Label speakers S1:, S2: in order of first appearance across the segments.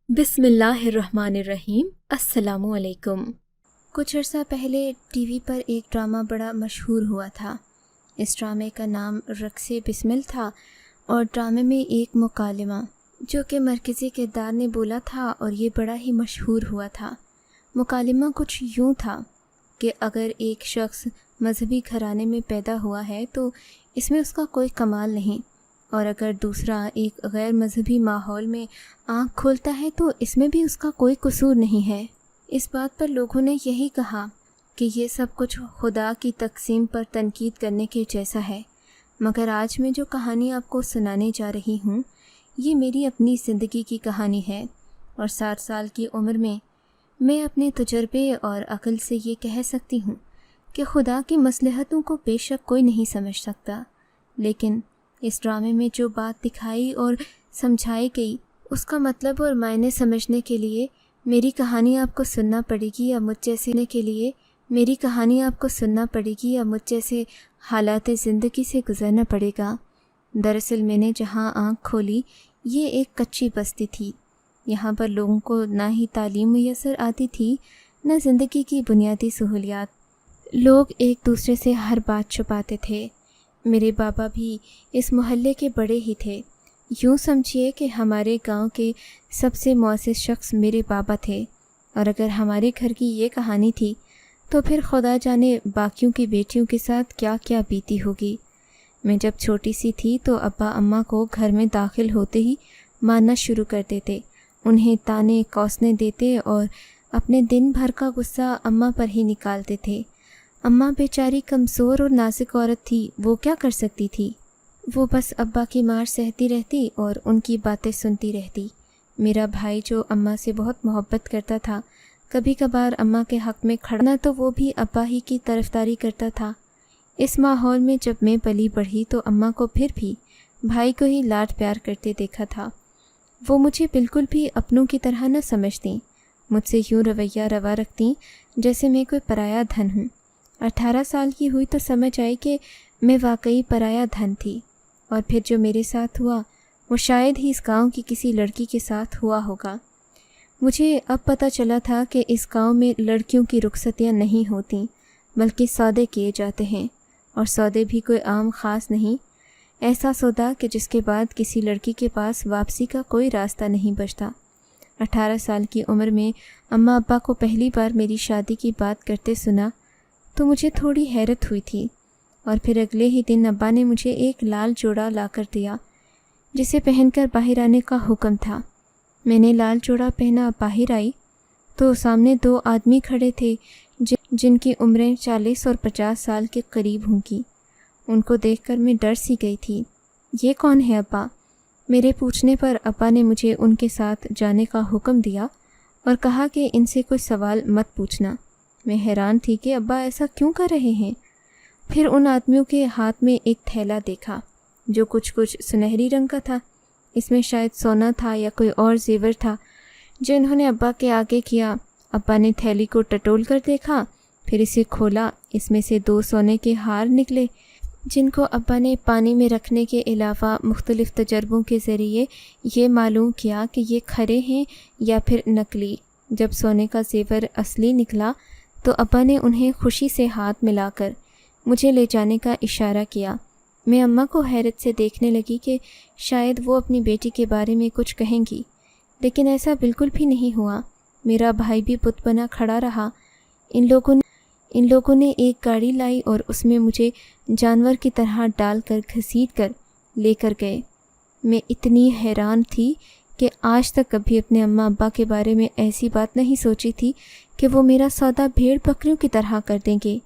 S1: بسم اللہ الرحمن الرحیم۔ السلام علیکم۔ کچھ عرصہ پہلے ٹی وی پر ایک ڈرامہ بڑا مشہور ہوا تھا۔ اس ڈرامے کا نام رقص بسمل تھا اور ڈرامے میں ایک مکالمہ جو کہ مرکزی کردار نے بولا تھا اور یہ بڑا ہی مشہور ہوا تھا۔ مکالمہ کچھ یوں تھا کہ اگر ایک شخص مذہبی گھرانے میں پیدا ہوا ہے تو اس میں اس کا کوئی کمال نہیں، اور اگر دوسرا ایک غیر مذہبی ماحول میں آنکھ کھولتا ہے تو اس میں بھی اس کا کوئی قصور نہیں ہے۔ اس بات پر لوگوں نے یہی کہا کہ یہ سب کچھ خدا کی تقسیم پر تنقید کرنے کے جیسا ہے، مگر آج میں جو کہانی آپ کو سنانے جا رہی ہوں یہ میری اپنی زندگی کی کہانی ہے، اور 60 سال کی عمر میں اپنے تجربے اور عقل سے یہ کہہ سکتی ہوں کہ خدا کی مصلحتوں کو بے شک کوئی نہیں سمجھ سکتا، لیکن اس ڈرامے میں جو بات دکھائی اور سمجھائی گئی اس کا مطلب اور معنی سمجھنے کے لیے میری کہانی آپ کو سننا پڑے گی، یا مجھ جیسے حالات زندگی سے گزرنا پڑے گا۔ دراصل میں نے جہاں آنکھ کھولی یہ ایک کچی بستی تھی۔ یہاں پر لوگوں کو نہ ہی تعلیم میسر آتی تھی، نہ زندگی کی بنیادی سہولیات۔ لوگ ایک دوسرے سے ہر بات چھپاتے تھے۔ میرے بابا بھی اس محلے کے بڑے ہی تھے۔ یوں سمجھیے کہ ہمارے گاؤں کے سب سے معزز شخص میرے بابا تھے، اور اگر ہمارے گھر کی یہ کہانی تھی تو پھر خدا جانے باقیوں کی بیٹیوں کے ساتھ کیا کیا بیتی ہوگی۔ میں جب چھوٹی سی تھی تو ابا اماں کو گھر میں داخل ہوتے ہی مارنا شروع کر دیتے، انہیں تانے کوسنے دیتے اور اپنے دن بھر کا غصہ اماں پر ہی نکالتے تھے۔ اماں بیچاری کمزور اور نازک عورت تھی، وہ کیا کر سکتی تھی؟ وہ بس ابا کی مار سہتی رہتی اور ان کی باتیں سنتی رہتی۔ میرا بھائی جو اماں سے بہت محبت کرتا تھا، کبھی کبھار اماں کے حق میں کھڑنا تو وہ بھی ابا ہی کی طرفداری کرتا تھا۔ اس ماحول میں جب میں پلی بڑھی تو اماں کو پھر بھی بھائی کو ہی لاڈ پیار کرتے دیکھا تھا۔ وہ مجھے بالکل بھی اپنوں کی طرح نہ سمجھتیں، مجھ سے یوں رویہ روا رکھتیں جیسے میں کوئی پرایا دھن ہوں۔ 18 سال کی ہوئی تو سمجھ آئی کہ میں واقعی پرایا دھن تھی، اور پھر جو میرے ساتھ ہوا وہ شاید ہی اس گاؤں کی کسی لڑکی کے ساتھ ہوا ہوگا۔ مجھے اب پتہ چلا تھا کہ اس گاؤں میں لڑکیوں کی رخصتیاں نہیں ہوتیں، بلکہ سودے کیے جاتے ہیں، اور سودے بھی کوئی عام خاص نہیں، ایسا سودا کہ جس کے بعد کسی لڑکی کے پاس واپسی کا کوئی راستہ نہیں بچتا۔ 18 سال کی عمر میں اماں ابا کو پہلی بار میری شادی کی بات کرتے سنا تو مجھے تھوڑی حیرت ہوئی تھی، اور پھر اگلے ہی دن ابا نے مجھے ایک لال جوڑا لا کر دیا جسے پہن کر باہر آنے کا حکم تھا۔ میں نے لال جوڑا پہنا باہر آئی تو سامنے 2 آدمی کھڑے تھے جن کی عمریں 40 اور 50 سال کے قریب ہوں گی۔ ان کو دیکھ کر میں ڈر سی گئی تھی۔ یہ کون ہے ابا؟ میرے پوچھنے پر ابا نے مجھے ان کے ساتھ جانے کا حکم دیا اور کہا کہ ان سے کوئی سوال مت پوچھنا۔ میں حیران تھی کہ ابا ایسا کیوں کر رہے ہیں۔ پھر ان آدمیوں کے ہاتھ میں ایک تھیلا دیکھا جو کچھ سنہری رنگ کا تھا۔ اس میں شاید سونا تھا یا کوئی اور زیور تھا جو انہوں نے ابا کے آگے کیا۔ ابا نے تھیلی کو ٹٹول کر دیکھا، پھر اسے کھولا۔ اس میں سے 2 سونے کے ہار نکلے جن کو ابا نے پانی میں رکھنے کے علاوہ مختلف تجربوں کے ذریعے یہ معلوم کیا کہ یہ کھرے ہیں یا پھر نکلی۔ جب سونے کا زیور اصلی نکلا تو ابا نے انہیں خوشی سے ہاتھ ملا کر مجھے لے جانے کا اشارہ کیا۔ میں اماں کو حیرت سے دیکھنے لگی کہ شاید وہ اپنی بیٹی کے بارے میں کچھ کہیں گی، لیکن ایسا بالکل بھی نہیں ہوا۔ میرا بھائی بھی بت بنا کھڑا رہا۔ ان لوگوں نے ایک گاڑی لائی اور اس میں مجھے جانور کی طرح ڈال کر گھسیٹ کر لے کر گئے۔ میں اتنی حیران تھی کہ آج تک کبھی اپنے اماں ابا کے بارے میں ایسی بات نہیں سوچی تھی کہ وہ میرا سودا بھیڑ بکریوں کی طرح کر دیں گے۔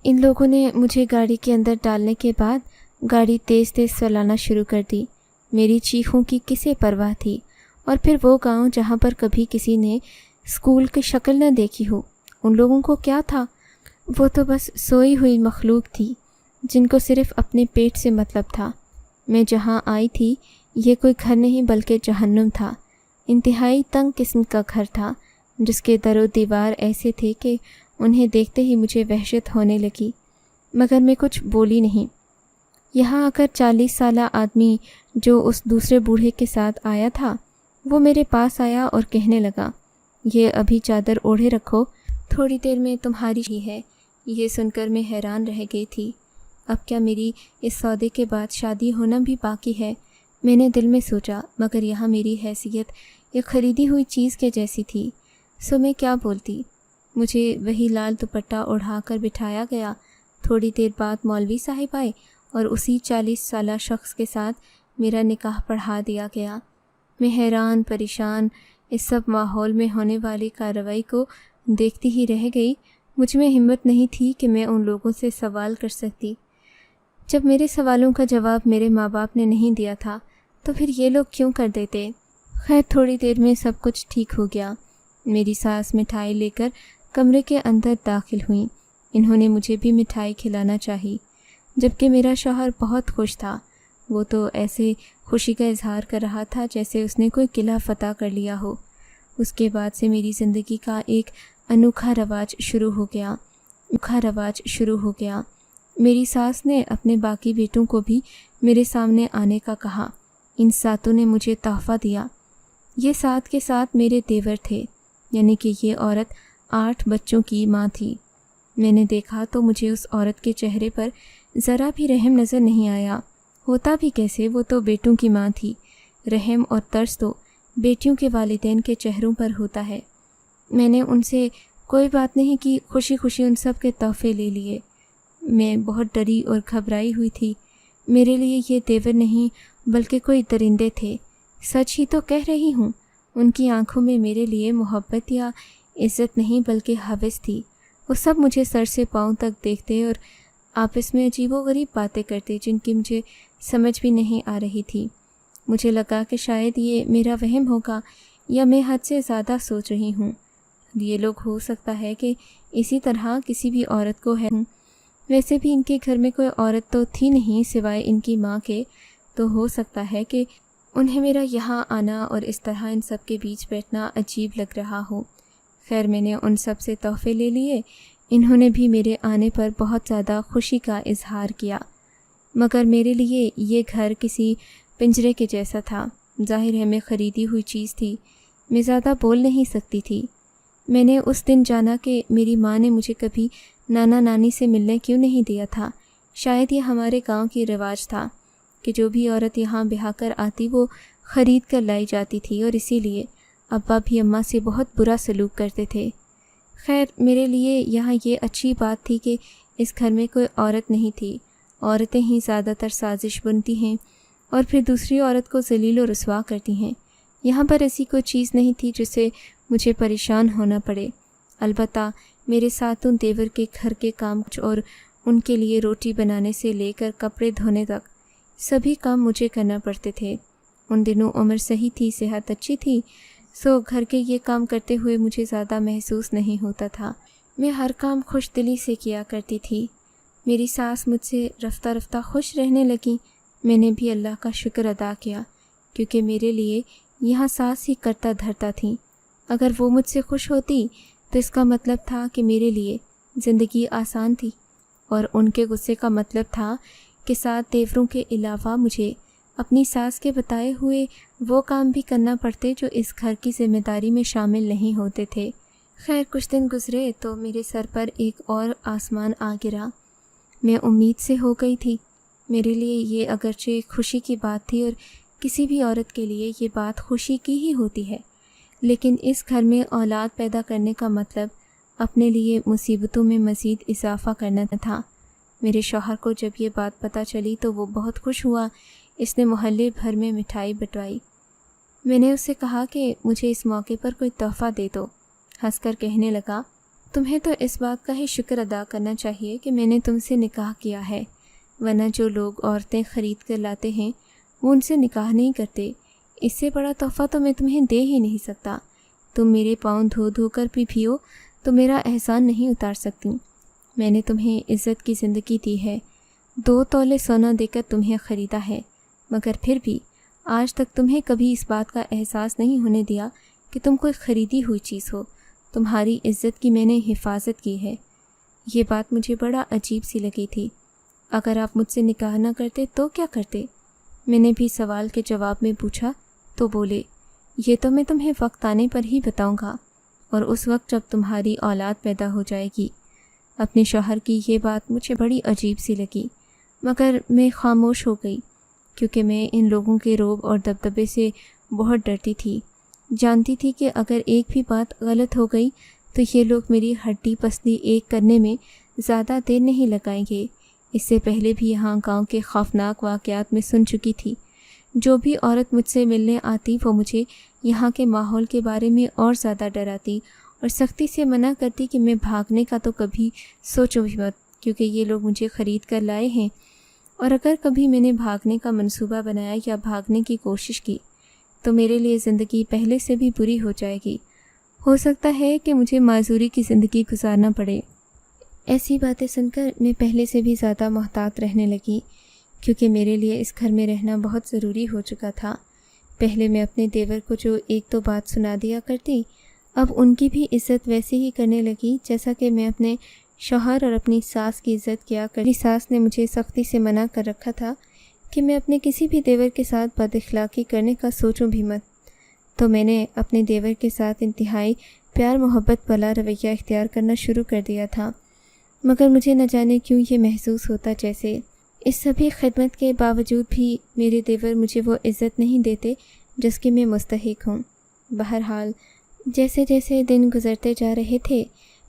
S1: ان لوگوں نے مجھے گاڑی کے اندر ڈالنے کے بعد گاڑی تیز تیز چلانا شروع کر دی۔ میری چیخوں کی کسے پرواہ تھی؟ اور پھر وہ گاؤں جہاں پر کبھی کسی نے اسکول کی شکل نہ دیکھی ہو، ان لوگوں کو کیا تھا؟ وہ تو بس سوئی ہوئی مخلوق تھی جن کو صرف اپنے پیٹ سے مطلب تھا۔ میں جہاں آئی تھی یہ کوئی گھر نہیں بلکہ جہنم تھا۔ انتہائی تنگ قسم کا گھر تھا جس کے در و دیوار ایسے تھے کہ انہیں دیکھتے ہی مجھے وحشت ہونے لگی، مگر میں کچھ بولی نہیں۔ یہاں آ کر 40 سالہ آدمی جو اس دوسرے بوڑھے کے ساتھ آیا تھا وہ میرے پاس آیا اور کہنے لگا، یہ ابھی چادر اوڑھے رکھو، تھوڑی دیر میں تمہاری ہی ہے۔ یہ سن کر میں حیران رہ گئی تھی۔ اب کیا میری اس سودے کے بعد شادی ہونا بھی باقی ہے؟ میں نے دل میں سوچا، مگر یہاں میری حیثیت ایک خریدی ہوئی چیز کے جیسی تھی، سو میں کیا بولتی۔ مجھے وہی لال دوپٹہ اڑھا کر بٹھایا گیا۔ تھوڑی دیر بعد مولوی صاحب آئے اور اسی 40 سالہ شخص کے ساتھ میرا نکاح پڑھا دیا گیا۔ میں حیران پریشان اس سب ماحول میں ہونے والی کارروائی کو دیکھتی ہی رہ گئی۔ مجھ میں ہمت نہیں تھی کہ میں ان لوگوں سے سوال کر سکتی۔ جب میرے سوالوں کا جواب میرے ماں باپ نے نہیں دیا تھا تو پھر یہ لوگ کیوں کر دیتے؟ خیر تھوڑی دیر میں سب کچھ ٹھیک ہو گیا۔ میری ساس مٹھائی لے کر کمرے کے اندر داخل ہوئیں۔ انہوں نے مجھے بھی مٹھائی کھلانا چاہی، جبکہ میرا شوہر بہت خوش تھا۔ وہ تو ایسے خوشی کا اظہار کر رہا تھا جیسے اس نے کوئی قلعہ فتح کر لیا ہو۔ اس کے بعد سے میری زندگی کا ایک انوکھا رواج شروع ہو گیا۔ میری ساس نے اپنے باقی بیٹوں کو بھی میرے سامنے آنے کا کہا۔ ان ساتوں نے مجھے تحفہ دیا۔ یہ ساتھ کے ساتھ میرے دیور تھے، یعنی کہ یہ عورت 8 بچوں کی ماں تھی۔ میں نے دیکھا تو مجھے اس عورت کے چہرے پر ذرا بھی رحم نظر نہیں آیا۔ ہوتا بھی کیسے، وہ تو بیٹوں کی ماں تھی۔ رحم اور ترس تو بیٹیوں کے والدین کے چہروں پر ہوتا ہے۔ میں نے ان سے کوئی بات نہیں کی، خوشی خوشی ان سب کے تحفے لے لیے۔ میں بہت ڈری اور گھبرائی ہوئی تھی۔ میرے لیے یہ دیور نہیں بلکہ کوئی درندے تھے۔ سچ ہی تو کہہ رہی ہوں، ان کی آنکھوں میں میرے لیے محبت یا عزت نہیں بلکہ ہوس تھی۔ وہ سب مجھے سر سے پاؤں تک دیکھتے اور آپس میں عجیب و غریب باتیں کرتے جن کی مجھے سمجھ بھی نہیں آ رہی تھی۔ مجھے لگا کہ شاید یہ میرا وہم ہوگا یا میں حد سے زیادہ سوچ رہی ہوں۔ یہ لوگ ہو سکتا ہے کہ اسی طرح کسی بھی عورت کو ہے۔ ویسے بھی ان کے گھر میں کوئی عورت تو تھی نہیں سوائے ان کی ماں کے، تو ہو سکتا ہے کہ انہیں میرا یہاں آنا اور اس طرح ان سب کے بیچ بیٹھنا عجیب لگ رہا ہو۔ خیر میں نے ان سب سے تحفے لے لیے۔ انہوں نے بھی میرے آنے پر بہت زیادہ خوشی کا اظہار کیا، مگر میرے لیے یہ گھر کسی پنجرے کے جیسا تھا۔ ظاہر ہے میں خریدی ہوئی چیز تھی، میں زیادہ بول نہیں سکتی تھی۔ میں نے اس دن جانا کہ میری ماں نے مجھے کبھی نانا نانی سے ملنے کیوں نہیں دیا تھا۔ شاید یہ ہمارے گاؤں کی رواج تھا کہ جو بھی عورت یہاں بیاہ کر آتی وہ خرید کر لائی جاتی تھی، اور اسی لیے ابا بھی اماں سے بہت برا سلوک کرتے تھے۔ خیر میرے لیے یہاں یہ اچھی بات تھی کہ اس گھر میں کوئی عورت نہیں تھی۔ عورتیں ہی زیادہ تر سازش بنتی ہیں اور پھر دوسری عورت کو ذلیل و رسوا کرتی ہیں۔ یہاں پر ایسی کوئی چیز نہیں تھی جس سے مجھے پریشان ہونا پڑے۔ البتہ میرے ساتھوں دیور کے گھر کے کام اور ان کے لیے روٹی بنانے سے لے کر کپڑے دھونے تک سبھی کام مجھے کرنا پڑتے تھے۔ ان دنوں عمر صحیح تھی، صحت اچھی تھی، سو گھر کے یہ کام کرتے ہوئے مجھے زیادہ محسوس نہیں ہوتا تھا۔ میں ہر کام خوش دلی سے کیا کرتی تھی۔ میری ساس مجھ سے رفتہ رفتہ خوش رہنے لگی۔ میں نے بھی اللہ کا شکر ادا کیا، کیونکہ میرے لیے یہاں ساس ہی کرتا دھرتا تھیں۔ اگر وہ مجھ سے خوش ہوتی تو اس کا مطلب تھا کہ میرے لیے زندگی آسان تھی، اور ان کے غصے کا مطلب تھا کہ 7 دیوروں کے علاوہ مجھے اپنی ساس کے بتائے ہوئے وہ کام بھی کرنا پڑتے جو اس گھر کی ذمہ داری میں شامل نہیں ہوتے تھے۔ خیر کچھ دن گزرے تو میرے سر پر ایک اور آسمان آ گرا۔ میں امید سے ہو گئی تھی۔ میرے لیے یہ اگرچہ خوشی کی بات تھی، اور کسی بھی عورت کے لیے یہ بات خوشی کی ہی ہوتی ہے، لیکن اس گھر میں اولاد پیدا کرنے کا مطلب اپنے لیے مصیبتوں میں مزید اضافہ کرنا تھا۔ میرے شوہر کو جب یہ بات پتہ چلی تو وہ بہت خوش ہوا۔ اس نے محلے بھر میں مٹھائی بٹوائی۔ میں نے اس سے کہا کہ مجھے اس موقع پر کوئی تحفہ دے دو۔ ہنس کر کہنے لگا، تمہیں تو اس بات کا ہی شکر ادا کرنا چاہیے کہ میں نے تم سے نکاح کیا ہے، ورنہ جو لوگ عورتیں خرید کر لاتے ہیں وہ ان سے نکاح نہیں کرتے۔ اس سے بڑا تحفہ تو میں تمہیں دے ہی نہیں سکتا۔ تم میرے پاؤں دھو دھو کر بھی پیو تو میرا احسان نہیں اتار سکتی۔ میں نے تمہیں عزت کی زندگی دی ہے، 2 تولے سونا دے کر تمہیں خریدا ہے، مگر پھر بھی آج تک تمہیں کبھی اس بات کا احساس نہیں ہونے دیا کہ تم کوئی خریدی ہوئی چیز ہو۔ تمہاری عزت کی میں نے حفاظت کی ہے۔ یہ بات مجھے بڑا عجیب سی لگی تھی۔ اگر آپ مجھ سے نکاح نہ کرتے تو کیا کرتے؟ میں نے بھی سوال کے جواب میں پوچھا تو بولے، یہ تو میں تمہیں وقت آنے پر ہی بتاؤں گا، اور اس وقت جب تمہاری اولاد پیدا ہو جائے گی۔ اپنے شوہر کی یہ بات مجھے بڑی عجیب سی لگی، مگر میں خاموش ہو گئی، کیونکہ میں ان لوگوں کے روب اور دبدبے سے بہت ڈرتی تھی۔ جانتی تھی کہ اگر ایک بھی بات غلط ہو گئی تو یہ لوگ میری ہڈی پسلی ایک کرنے میں زیادہ دیر نہیں لگائیں گے۔ اس سے پہلے بھی یہاں گاؤں کے خوفناک واقعات میں سن چکی تھی۔ جو بھی عورت مجھ سے ملنے آتی وہ مجھے یہاں کے ماحول کے بارے میں اور زیادہ ڈراتی اور سختی سے منع کرتی کہ میں بھاگنے کا تو کبھی سوچوں بھی مت، کیونکہ یہ لوگ مجھے خرید کر لائے ہیں، اور اگر کبھی میں نے بھاگنے کا منصوبہ بنایا یا بھاگنے کی کوشش کی تو میرے لیے زندگی پہلے سے بھی بری ہو جائے گی۔ ہو سکتا ہے کہ مجھے معذوری کی زندگی گزارنا پڑے۔ ایسی باتیں سن کر میں پہلے سے بھی زیادہ محتاط رہنے لگی، کیونکہ میرے لیے اس گھر میں رہنا بہت ضروری ہو چکا تھا۔ پہلے میں اپنے دیور کو جو ایک دو بات سنا دیا کرتی، اب ان کی بھی عزت ویسے ہی کرنے لگی جیسا کہ میں اپنے شوہر اور اپنی ساس کی عزت کیا کرتی۔ ساس نے مجھے سختی سے منع کر رکھا تھا کہ میں اپنے کسی بھی دیور کے ساتھ بد اخلاقی کرنے کا سوچوں بھی مت، تو میں نے اپنے دیور کے ساتھ انتہائی پیار محبت والا رویہ اختیار کرنا شروع کر دیا تھا، مگر مجھے نہ جانے کیوں یہ محسوس ہوتا جیسے اس سبھی خدمت کے باوجود بھی میرے دیور مجھے وہ عزت نہیں دیتے جس کی میں مستحق ہوں۔ بہرحال جیسے جیسے دن گزرتے جا رہے تھے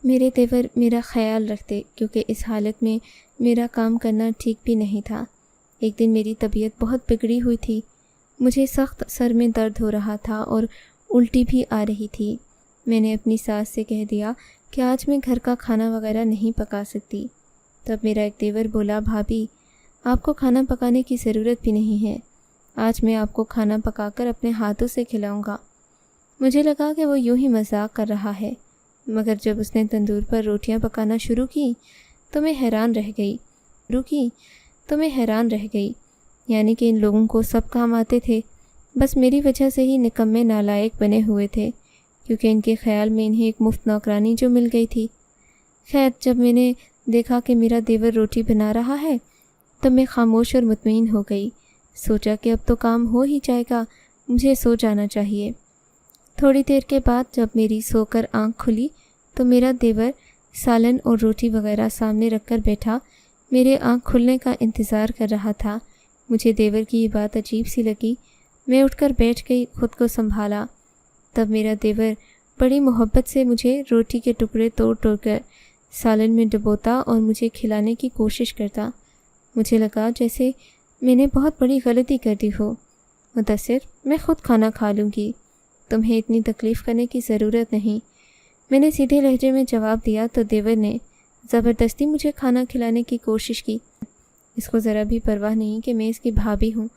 S1: میرے دیور میرا خیال رکھتے، کیونکہ اس حالت میں میرا کام کرنا ٹھیک بھی نہیں تھا۔ ایک دن میری طبیعت بہت بگڑی ہوئی تھی، مجھے سخت سر میں درد ہو رہا تھا اور الٹی بھی آ رہی تھی۔ میں نے اپنی ساس سے کہہ دیا کہ آج میں گھر کا کھانا وغیرہ نہیں پکا سکتی۔ تب میرا ایک دیور بولا، بھابھی آپ کو کھانا پکانے کی ضرورت بھی نہیں ہے، آج میں آپ کو کھانا پکا کر اپنے ہاتھوں سے کھلاؤں گا۔ مجھے لگا کہ وہ یوں ہی مذاق کر رہا ہے، مگر جب اس نے تندور پر روٹیاں پکانا شروع کی تو میں حیران رہ گئی۔ یعنی کہ ان لوگوں کو سب کام آتے تھے، بس میری وجہ سے ہی نکمے نالائق بنے ہوئے تھے، کیونکہ ان کے خیال میں انہیں ایک مفت نوکرانی جو مل گئی تھی۔ خیر، جب میں نے دیکھا کہ میرا دیور روٹی بنا رہا ہے تب میں خاموش اور مطمئن ہو گئی۔ سوچا کہ اب تو کام ہو ہی جائے گا، مجھے سو جانا چاہیے۔ تھوڑی دیر کے بعد جب میری سو کر آنکھ کھلی تو میرا دیور سالن اور روٹی وغیرہ سامنے رکھ کر بیٹھا میرے آنکھ کھلنے کا انتظار کر رہا تھا۔ مجھے دیور کی یہ بات عجیب سی لگی، میں اٹھ کر بیٹھ گئی، خود کو سنبھالا۔ تب میرا دیور بڑی محبت سے مجھے روٹی کے ٹکڑے توڑ توڑ کر سالن میں ڈبوتا اور مجھے کھلانے کی کوشش کرتا۔ مجھے لگا جیسے میں نے بہت بڑی غلطی کر دی ہو۔ مدثر، میں خود کھانا کھا لوں گی، تمہیں اتنی تکلیف کرنے کی ضرورت نہیں، میں نے سیدھے لہجے میں جواب دیا تو دیور نے زبردستی مجھے کھانا کھلانے کی کوشش کی۔ اس کو ذرا بھی پرواہ نہیں کہ میں اس کی بھابھی ہوں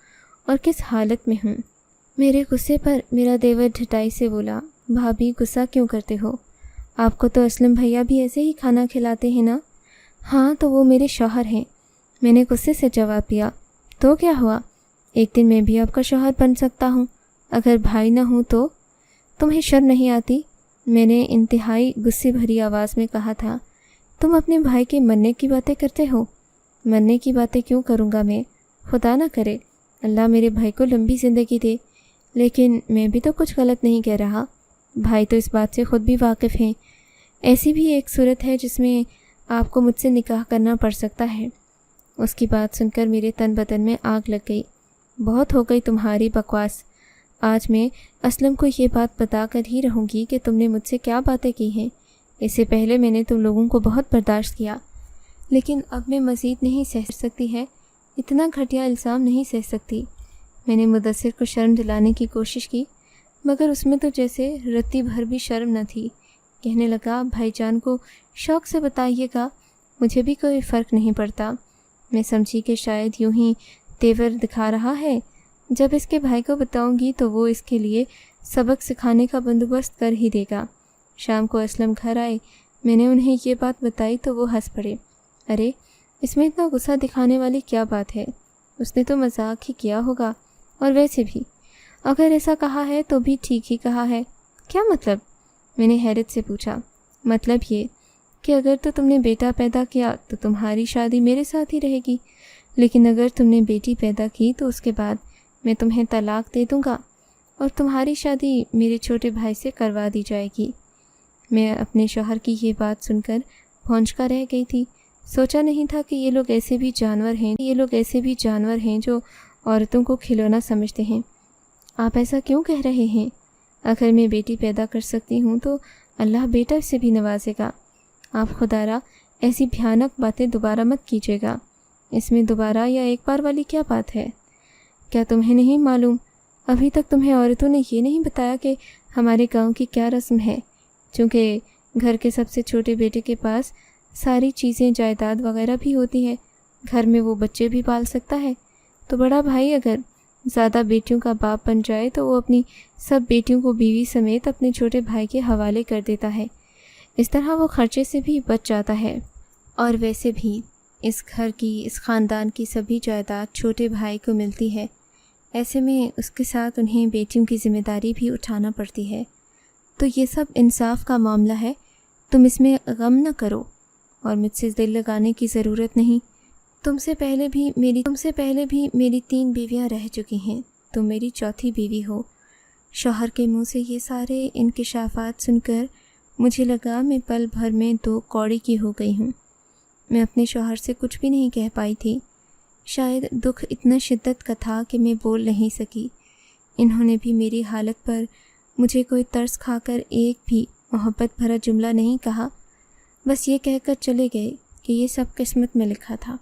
S1: اور کس حالت میں ہوں۔ میرے غصے پر میرا دیور ڈھٹائی سے بولا، بھابھی غصہ کیوں کرتے ہو؟ آپ کو تو اسلم بھیا بھی ایسے ہی کھانا کھلاتے ہیں نا؟ ہاں تو وہ میرے شوہر ہیں، میں نے غصے سے جواب دیا۔ تو کیا ہوا، ایک دن میں بھی آپ کا شوہر بن سکتا ہوں، اگر بھائی نہ ہوں تو؟ تمہیں شرم نہیں آتی؟ میں نے انتہائی غصے بھری آواز میں کہا تھا۔ تم اپنے بھائی کے مرنے کی باتیں کرتے ہو؟ مرنے کی باتیں کیوں کروں گا میں؟ خدا نہ کرے، اللہ میرے بھائی کو لمبی زندگی دے، لیکن میں بھی تو کچھ غلط نہیں کہہ رہا، بھائی تو اس بات سے خود بھی واقف ہیں۔ ایسی بھی ایک صورت ہے جس میں آپ کو مجھ سے نکاح کرنا پڑ سکتا ہے۔ اس کی بات سن کر میرے تن بدن میں آگ لگ گئی۔ بہت ہو گئی تمہاری بکواس، آج میں اسلم کو یہ بات بتا کر ہی رہوں گی کہ تم نے مجھ سے کیا باتیں کی ہیں۔ اس سے پہلے میں نے تم لوگوں کو بہت برداشت کیا، لیکن اب میں مزید نہیں سہ سکتی ہے، اتنا گھٹیا الزام نہیں سہ سکتی۔ میں نے مدثر کو شرم دلانے کی کوشش کی، مگر اس میں تو جیسے رتی بھر بھی شرم نہ تھی۔ کہنے لگا، بھائی جان کو شوق سے بتائیے گا، مجھے بھی کوئی فرق نہیں پڑتا۔ میں سمجھی کہ شاید یوں ہی تیور دکھا رہا ہے، جب اس کے بھائی کو بتاؤں گی تو وہ اس کے لیے سبق سکھانے کا بندوبست کر ہی دے گا۔ شام کو اسلم گھر آئے، میں نے انہیں یہ بات بتائی تو وہ ہنس پڑے۔ ارے اس میں اتنا غصہ دکھانے والی کیا بات ہے، اس نے تو مذاق ہی کیا ہوگا، اور ویسے بھی اگر ایسا کہا ہے تو بھی ٹھیک ہی کہا ہے۔ کیا مطلب؟ میں نے حیرت سے پوچھا۔ مطلب یہ کہ اگر تو تم نے بیٹا پیدا کیا تو تمہاری شادی میرے ساتھ ہی رہے گی، لیکن اگر تم نے بیٹی پیدا کی تو اس کے بعد میں تمہیں طلاق دے دوں گا۔ اور تمہاری شادی میرے چھوٹے بھائی سے کروا دی جائے گی۔ میں اپنے شوہر کی یہ بات سن کر بھونچکا رہ گئی تھی۔ سوچا نہیں تھا کہ یہ لوگ ایسے بھی جانور ہیں جو عورتوں کو کھلونا سمجھتے ہیں۔ آپ ایسا کیوں کہہ رہے ہیں؟ اگر میں بیٹی پیدا کر سکتی ہوں تو اللہ بیٹا سے بھی نوازے گا۔ آپ خدا را ایسی بھیانک باتیں دوبارہ مت کیجیے گا۔ اس میں دوبارہ یا ایک بار والی کیا بات ہے؟ کیا تمہیں نہیں معلوم؟ ابھی تک تمہیں عورتوں نے یہ نہیں بتایا کہ ہمارے گاؤں کی کیا رسم ہے؟ چونکہ گھر کے سب سے چھوٹے بیٹے کے پاس ساری چیزیں جائیداد وغیرہ بھی ہوتی ہے، گھر میں وہ بچے بھی پال سکتا ہے، تو بڑا بھائی اگر زیادہ بیٹیوں کا باپ بن جائے تو وہ اپنی سب بیٹیوں کو بیوی سمیت اپنے چھوٹے بھائی کے حوالے کر دیتا ہے۔ اس طرح وہ خرچے سے بھی بچ جاتا ہے، اور ویسے بھی اس گھر کی، اس خاندان کی سبھی جائیداد چھوٹے بھائی کو ملتی ہے۔ ایسے میں اس کے ساتھ انہیں بیٹیوں کی ذمہ داری بھی اٹھانا پڑتی ہے۔ تو یہ سب انصاف کا معاملہ ہے، تم اس میں غم نہ کرو اور مجھ سے دل لگانے کی ضرورت نہیں۔ تم سے پہلے بھی میری 3 بیویاں رہ چکی ہیں، تم میری 4تھی بیوی ہو۔ شوہر کے منہ سے یہ سارے انکشافات سن کر مجھے لگا میں پل بھر میں 2 کوڑی کی ہو گئی ہوں۔ میں اپنے شوہر سے کچھ بھی نہیں کہہ پائی تھی۔ شاید دکھ اتنا شدت کا تھا کہ میں بول نہیں سکی۔ انہوں نے بھی میری حالت پر مجھے کوئی ترس کھا کر ایک بھی محبت بھرا جملہ نہیں کہا، بس یہ کہہ کر چلے گئے کہ یہ سب قسمت میں لکھا تھا۔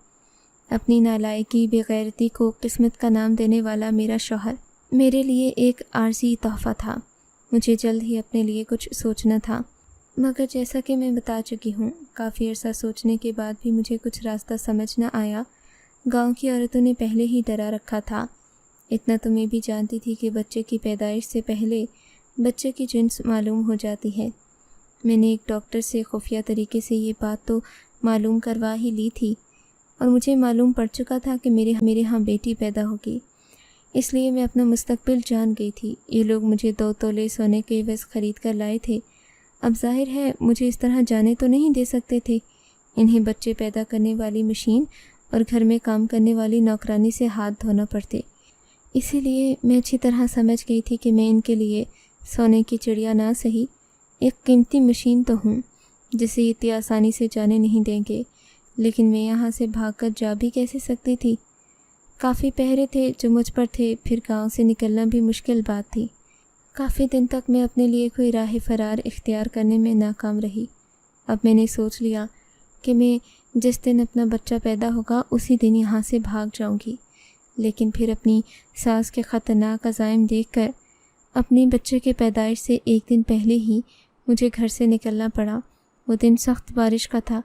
S1: اپنی نالائکی بے غیرتی کو قسمت کا نام دینے والا میرا شوہر میرے لیے ایک عارضی تحفہ تھا۔ مجھے جلد ہی اپنے لیے کچھ سوچنا تھا، مگر جیسا کہ میں بتا چکی ہوں، کافی عرصہ سوچنے کے بعد بھی مجھے کچھ راستہ سمجھ نہ آیا۔ گاؤں کی عورتوں نے پہلے ہی ڈرا رکھا تھا۔ اتنا تو میں بھی جانتی تھی کہ بچے کی پیدائش سے پہلے بچے کی جنس معلوم ہو جاتی ہے۔ میں نے ایک ڈاکٹر سے خفیہ طریقے سے یہ بات تو معلوم کروا ہی لی تھی، اور مجھے معلوم پڑ چکا تھا کہ میرے ہاں بیٹی پیدا ہوگی۔ اس لیے میں اپنا مستقبل جان گئی تھی۔ یہ لوگ مجھے 2 تولے سونے کے عوض خرید کر لائے تھے۔ اب ظاہر ہے مجھے اس طرح جانے تو نہیں دے سکتے تھے۔ انہیں بچے پیدا کرنے والی مشین اور گھر میں کام کرنے والی نوکرانی سے ہاتھ دھونا پڑتے۔ اسی لیے میں اچھی طرح سمجھ گئی تھی کہ میں ان کے لیے سونے کی چڑیا نہ سہی ایک قیمتی مشین تو ہوں، جسے اتنی آسانی سے جانے نہیں دیں گے۔ لیکن میں یہاں سے بھاگ کر جا بھی کیسے سکتی تھی؟ کافی پہرے تھے جو مجھ پر تھے، پھر گاؤں سے نکلنا بھی مشکل بات تھی۔ کافی دن تک میں اپنے لیے کوئی راہ فرار اختیار کرنے میں ناکام رہی۔ اب میں نے سوچ لیا کہ میں جس دن اپنا بچہ پیدا ہوگا اسی دن یہاں سے بھاگ جاؤں گی۔ لیکن پھر اپنی ساس کے خطرناک عزائم دیکھ کر اپنی بچے کے پیدائش سے ایک دن پہلے ہی مجھے گھر سے نکلنا پڑا۔ وہ دن سخت بارش کا تھا۔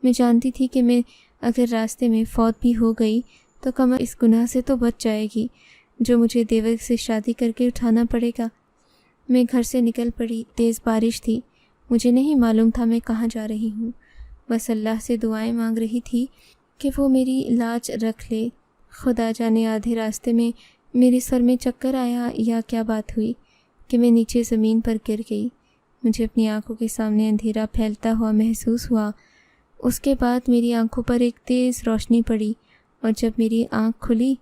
S1: میں جانتی تھی کہ میں اگر راستے میں فوت بھی ہو گئی تو کم اس گناہ سے تو بچ جائے گی جو مجھے دیور سے شادی کر کے اٹھانا پڑے گا۔ میں گھر سے نکل پڑی۔ تیز بارش تھی۔ مجھے نہیں معلوم تھا میں کہاں جا رہی ہوں، بس اللہ سے دعائیں مانگ رہی تھی کہ وہ میری لاج رکھ لے۔ خدا جانے آدھے راستے میں میرے سر میں چکر آیا یا کیا بات ہوئی کہ میں نیچے زمین پر گر گئی۔ مجھے اپنی آنکھوں کے سامنے اندھیرا پھیلتا ہوا محسوس ہوا۔ اس کے بعد میری آنکھوں پر ایک تیز روشنی پڑی، اور جب میری آنکھ کھلی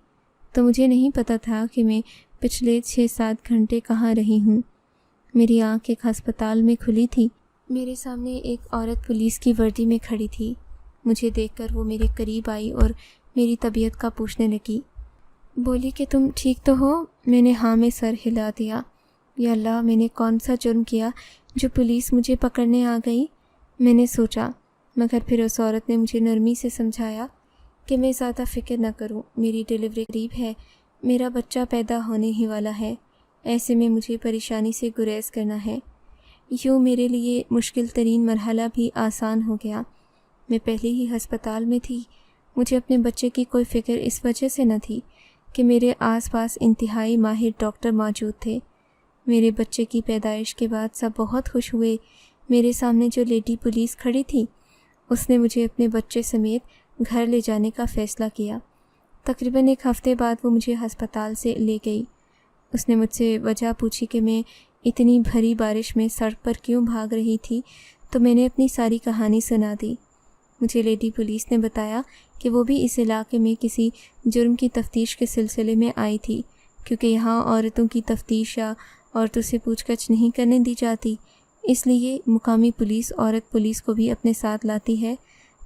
S1: تو مجھے نہیں پتہ تھا کہ میں پچھلے 6-7 گھنٹے کہاں رہی ہوں۔ میری آنکھ ایک ہسپتال میں کھلی تھی۔ میرے سامنے ایک عورت پولیس کی وردی میں کھڑی تھی۔ مجھے دیکھ کر وہ میرے قریب آئی اور میری طبیعت کا پوچھنے لگی۔ بولی کہ تم ٹھیک تو ہو؟ میں نے ہاں میں سر ہلا دیا۔ یا اللہ، میں نے کون سا جرم کیا جو پولیس مجھے پکڑنے آ گئی؟ میں نے سوچا، مگر پھر اس عورت نے مجھے نرمی سے سمجھایا کہ میں زیادہ فکر نہ کروں، میری ڈیلیوری قریب ہے، میرا بچہ پیدا ہونے ہی والا ہے، ایسے میں مجھے پریشانی سے گریز کرنا ہے۔ یوں میرے لیے مشکل ترین مرحلہ بھی آسان ہو گیا۔ میں پہلے ہی ہسپتال میں تھی۔ مجھے اپنے بچے کی کوئی فکر اس وجہ سے نہ تھی کہ میرے آس پاس انتہائی ماہر ڈاکٹر موجود تھے۔ میرے بچے کی پیدائش کے بعد سب بہت خوش ہوئے۔ میرے سامنے جو لیڈی پولیس کھڑی تھی، اس نے مجھے اپنے بچے سمیت گھر لے جانے کا فیصلہ کیا۔ تقریباً 1 ہفتے بعد وہ مجھے ہسپتال سے لے گئی۔ اس نے مجھ سے وجہ پوچھی کہ میں اتنی بھری بارش میں سڑک پر کیوں بھاگ رہی تھی، تو میں نے اپنی ساری کہانی سنا دی۔ مجھے لیڈی پولیس نے بتایا کہ وہ بھی اس علاقے میں کسی جرم کی تفتیش کے سلسلے میں آئی تھی، کیونکہ یہاں عورتوں کی تفتیش یا عورتوں سے پوچھ گچھ نہیں کرنے دی جاتی، اس لیے مقامی پولیس عورت پولیس کو بھی اپنے ساتھ لاتی ہے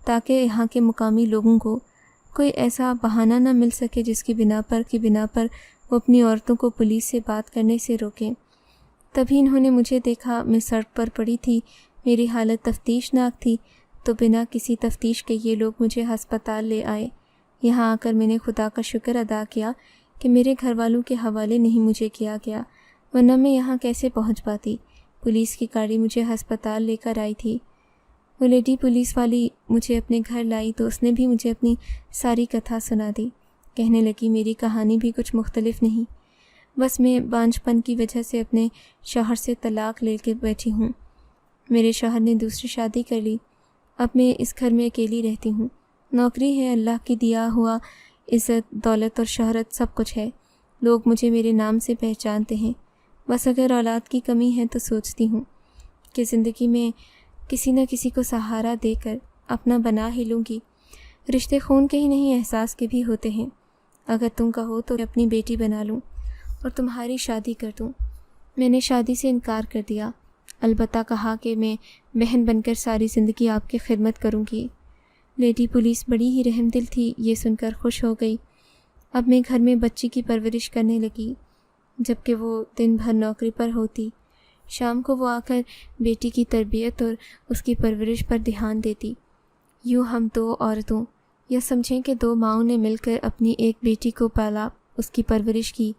S1: تاکہ یہاں کے مقامی لوگوں کو کوئی ایسا بہانہ نہ مل سکے جس کی بنا پر وہ اپنی عورتوں کو پولیس سے بات کرنے سے روکیں۔ تبھی انہوں نے مجھے دیکھا، میں سڑک پر پڑی تھی، میری حالت تفتیش ناک تھی، تو بنا کسی تفتیش کے یہ لوگ مجھے ہسپتال لے آئے۔ یہاں آ کر میں نے خدا کا شکر ادا کیا کہ میرے گھر والوں کے حوالے نہیں مجھے کیا گیا، ورنہ میں یہاں کیسے پہنچ پاتی۔ پولیس کی گاڑی مجھے ہسپتال لے کر آئی تھی۔ وہ لیڈی پولیس والی مجھے اپنے گھر لائی تو اس نے بھی مجھے اپنی ساری کتھا سنا دی۔ کہنے لگی میری کہانی بھی کچھ مختلف نہیں، بس میں بانجھ پن کی وجہ سے اپنے شوہر سے طلاق لے کے بیٹھی ہوں۔ میرے شوہر نے دوسری شادی کر لی، اب میں اس گھر میں اکیلی رہتی ہوں۔ نوکری ہے، اللہ کی دیا ہوا عزت، دولت اور شہرت سب کچھ ہے، لوگ مجھے میرے نام سے پہچانتے ہیں۔ بس اگر اولاد کی کمی ہے تو سوچتی ہوں کہ زندگی میں کسی نہ کسی کو سہارا دے کر اپنا بنا ہی لوں گی۔ رشتے خون کے ہی نہیں، احساس کے بھی ہوتے ہیں۔ اگر تم کہو تو اپنی بیٹی بنا لوں اور تمہاری شادی کر دوں۔ میں نے شادی سے انکار کر دیا، البتہ کہا کہ میں بہن بن کر ساری زندگی آپ کی خدمت کروں گی۔ لیڈی پولیس بڑی ہی رحم دل تھی، یہ سن کر خوش ہو گئی۔ اب میں گھر میں بچی کی پرورش کرنے لگی، جبکہ وہ دن بھر نوکری پر ہوتی۔ شام کو وہ آ کر بیٹی کی تربیت اور اس کی پرورش پر دھیان دیتی۔ یوں ہم دو عورتوں، یا سمجھیں کہ دو ماؤں نے مل کر اپنی ایک بیٹی کو پالا، اس کی پرورش کی،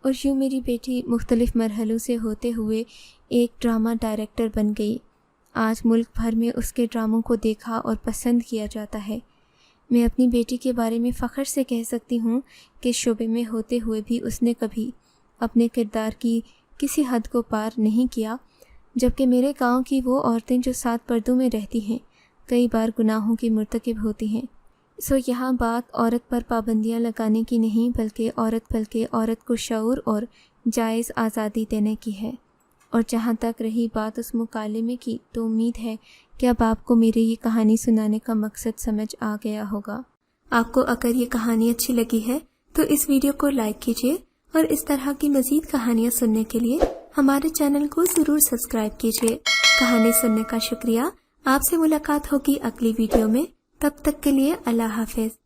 S1: اور یوں میری بیٹی مختلف مرحلوں سے ہوتے ہوئے ایک ڈرامہ ڈائریکٹر بن گئی۔ آج ملک بھر میں اس کے ڈراموں کو دیکھا اور پسند کیا جاتا ہے۔ میں اپنی بیٹی کے بارے میں فخر سے کہہ سکتی ہوں کہ اس شعبے میں ہوتے ہوئے بھی اس نے کبھی اپنے کردار کی کسی حد کو پار نہیں کیا، جبکہ میرے گاؤں کی وہ عورتیں جو 7 پردوں میں رہتی ہیں کئی بار گناہوں کی مرتکب ہوتی ہیں۔ یہاں بات عورت پر پابندیاں لگانے کی نہیں بلکہ عورت کو شعور اور جائز آزادی دینے کی ہے۔ اور جہاں تک رہی بات اس مکالمے کی، تو امید ہے کہ اب آپ کو میری یہ کہانی سنانے کا مقصد سمجھ آ گیا ہوگا۔ آپ کو اگر یہ کہانی اچھی لگی ہے تو اس ویڈیو کو لائک کیجیے، اور اس طرح کی مزید کہانیاں سننے کے لیے ہمارے چینل کو ضرور سبسکرائب کیجیے۔ کہانی سننے کا شکریہ۔ آپ سے ملاقات ہوگی اگلی ویڈیو میں، تب تک کے لیے اللہ حافظ۔